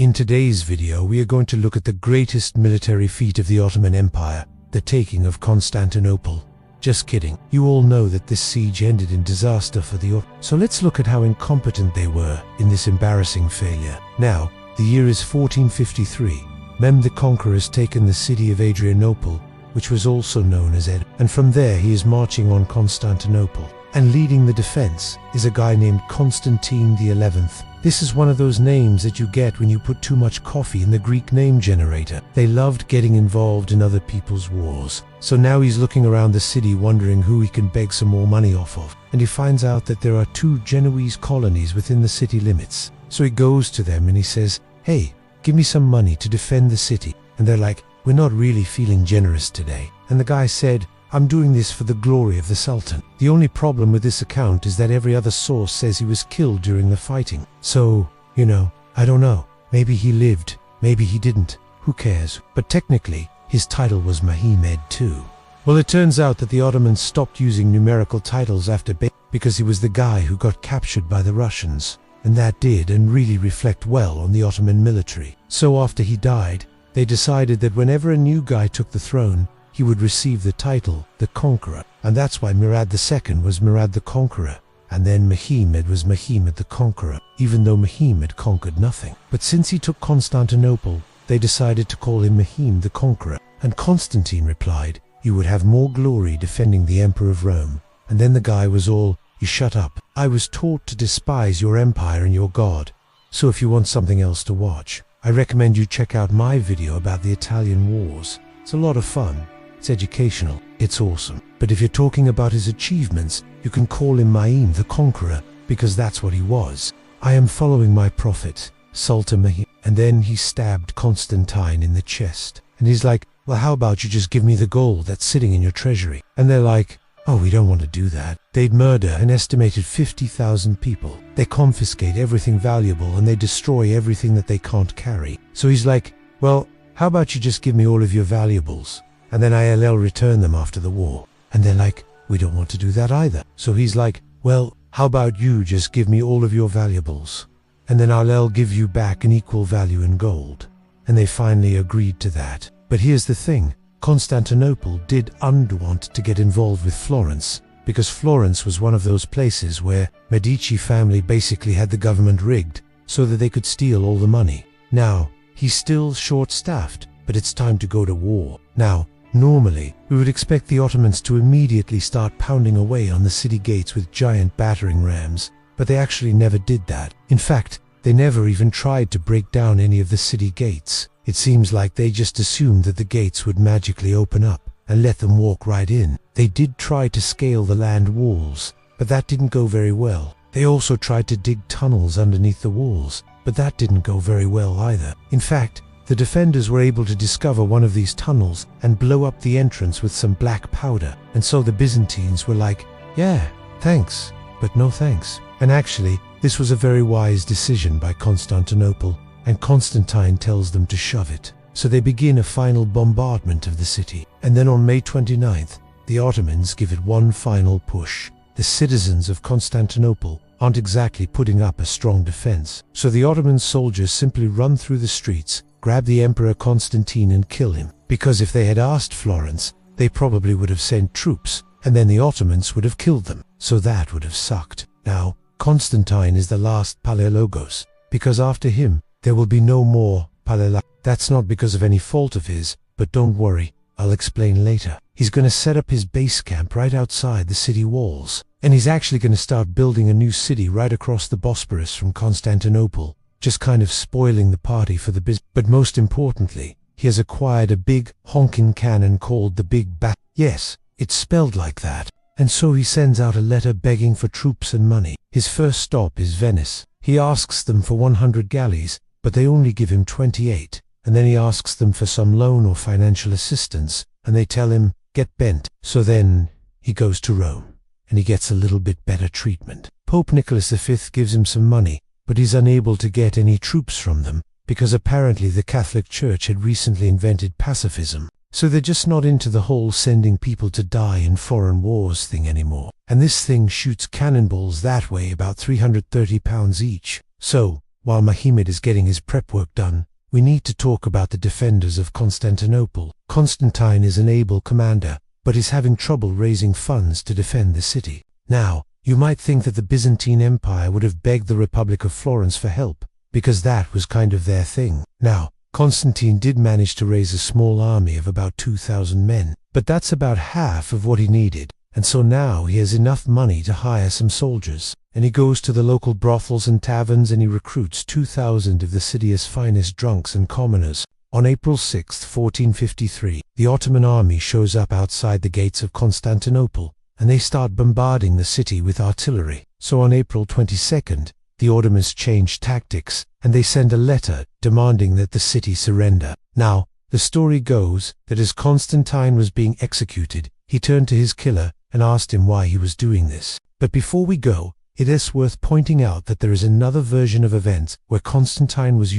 In today's video, we are going to look at the greatest military feat of the Ottoman Empire, the taking of Constantinople. Just kidding. You all know that this siege ended in disaster for the Ottomans. So let's look at how incompetent they were in this embarrassing failure. Now, the year is 1453. Mehmed the Conqueror has taken the city of Adrianople, which was also known as Ed, and from there he is marching on Constantinople. And leading the defense is a guy named Constantine the 11th. This is one of those names that you get when you put too much coffee in the Greek name generator. They loved getting involved in other people's wars. So now he's looking around the city wondering who he can beg some more money off of. And he finds out that there are 2 Genoese colonies within the city limits. So he goes to them and he says, "Hey, give me some money to defend the city." And they're like, "We're not really feeling generous today." And the guy said, "I'm doing this for the glory of the Sultan." The only problem with this account is that every other source says he was killed during the fighting. So, I don't know. Maybe he lived, maybe he didn't. Who cares? But technically, his title was Mehmed too. Well, it turns out that the Ottomans stopped using numerical titles after because he was the guy who got captured by the Russians. And that did and really reflect well on the Ottoman military. So after he died, they decided that whenever a new guy took the throne, he would receive the title, the Conqueror. And that's why Murad II was Murad the Conqueror. And then Mehmed was Mehmed the Conqueror, even though Mehmed conquered nothing. But since he took Constantinople, they decided to call him Mehmed the Conqueror. And Constantine replied, "You would have more glory defending the Emperor of Rome." And then the guy was all, "You shut up. I was taught to despise your empire and your god. So if you want something else to watch, I recommend you check out my video about the Italian wars. It's a lot of fun. It's educational. It's awesome. But if you're talking about his achievements, you can call him Mehmed the Conqueror, because that's what he was. I am following my prophet, Sultan Mehmed." And then he stabbed Constantine in the chest. And he's like, "Well, how about you just give me the gold that's sitting in your treasury?" And they're like, "Oh, we don't want to do that." They'd murder an estimated 50,000 people. They confiscate everything valuable and they destroy everything that they can't carry. So he's like, "Well, how about you just give me all of your valuables? And then I'll return them after the war." And they're like, "We don't want to do that either." So he's like, "Well, how about you just give me all of your valuables? And then I'll give you back an equal value in gold." And they finally agreed to that. But here's the thing. Constantinople did want to get involved with Florence, because Florence was one of those places where Medici family basically had the government rigged so that they could steal all the money. Now, he's still short-staffed, but it's time to go to war. Now, normally, we would expect the Ottomans to immediately start pounding away on the city gates with giant battering rams, but they actually never did that. In fact, they never even tried to break down any of the city gates. It seems like they just assumed that the gates would magically open up and let them walk right in. They did try to scale the land walls, but that didn't go very well. They also tried to dig tunnels underneath the walls, but that didn't go very well either. In fact, the defenders were able to discover one of these tunnels and blow up the entrance with some black powder. And so the Byzantines were like, "Yeah, thanks, but no thanks." And actually, this was a very wise decision by Constantinople, and Constantine tells them to shove it. So they begin a final bombardment of the city. And then on May 29th, the Ottomans give it one final push. The citizens of Constantinople aren't exactly putting up a strong defense. So the Ottoman soldiers simply run through the streets, grab the Emperor Constantine and kill him. Because if they had asked Florence, they probably would have sent troops, and then the Ottomans would have killed them. So that would have sucked. Now, Constantine is the last Palaiologos, because after him, there will be no more Palaiologos. That's not because of any fault of his, but don't worry, I'll explain later. He's going to set up his base camp right outside the city walls, and he's actually going to start building a new city right across the Bosporus from Constantinople, just kind of spoiling the party for the business. But most importantly, he has acquired a big, honking cannon called the Big Bat. Yes, it's spelled like that. And so he sends out a letter begging for troops and money. His first stop is Venice. He asks them for 100 galleys, but they only give him 28. And then he asks them for some loan or financial assistance, and they tell him, "Get bent." So then he goes to Rome, and he gets a little bit better treatment. Pope Nicholas V gives him some money, but he's unable to get any troops from them, because apparently the Catholic Church had recently invented pacifism. So they're just not into the whole sending people to die in foreign wars thing anymore. And this thing shoots cannonballs that weigh about 330 pounds each. So while Mehmed is getting his prep work done, we need to talk about the defenders of Constantinople. Constantine is an able commander, but is having trouble raising funds to defend the city. Now, you might think that the Byzantine Empire would have begged the Republic of Florence for help, because that was kind of their thing. Now, Constantine did manage to raise a small army of about 2,000 men, but that's about half of what he needed, and so now he has enough money to hire some soldiers, and he goes to the local brothels and taverns and he recruits 2,000 of the city's finest drunks and commoners. On April 6, 1453, the Ottoman army shows up outside the gates of Constantinople, and they start bombarding the city with artillery. So on April 22nd, the Ottomans change tactics, and they send a letter demanding that the city surrender. Now, the story goes that as Constantine was being executed, he turned to his killer and asked him why he was doing this. But before we go, it is worth pointing out that there is another version of events where Constantine was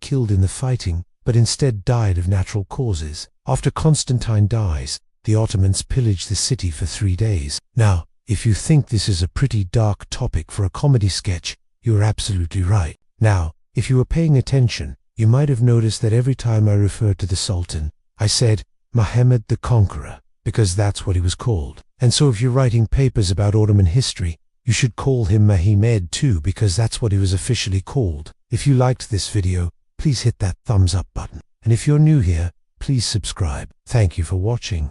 killed in the fighting, but instead died of natural causes. After Constantine dies, the Ottomans pillage the city for 3 days. Now, if you think this is a pretty dark topic for a comedy sketch, you're absolutely right. Now, if you were paying attention, you might have noticed that every time I referred to the Sultan, I said Mohammed the Conqueror, because that's what he was called. And so if you're writing papers about Ottoman history, you should call him Mehmed too, because that's what he was officially called. If you liked this video, please hit that thumbs up button. And if you're new here, please subscribe. Thank you for watching.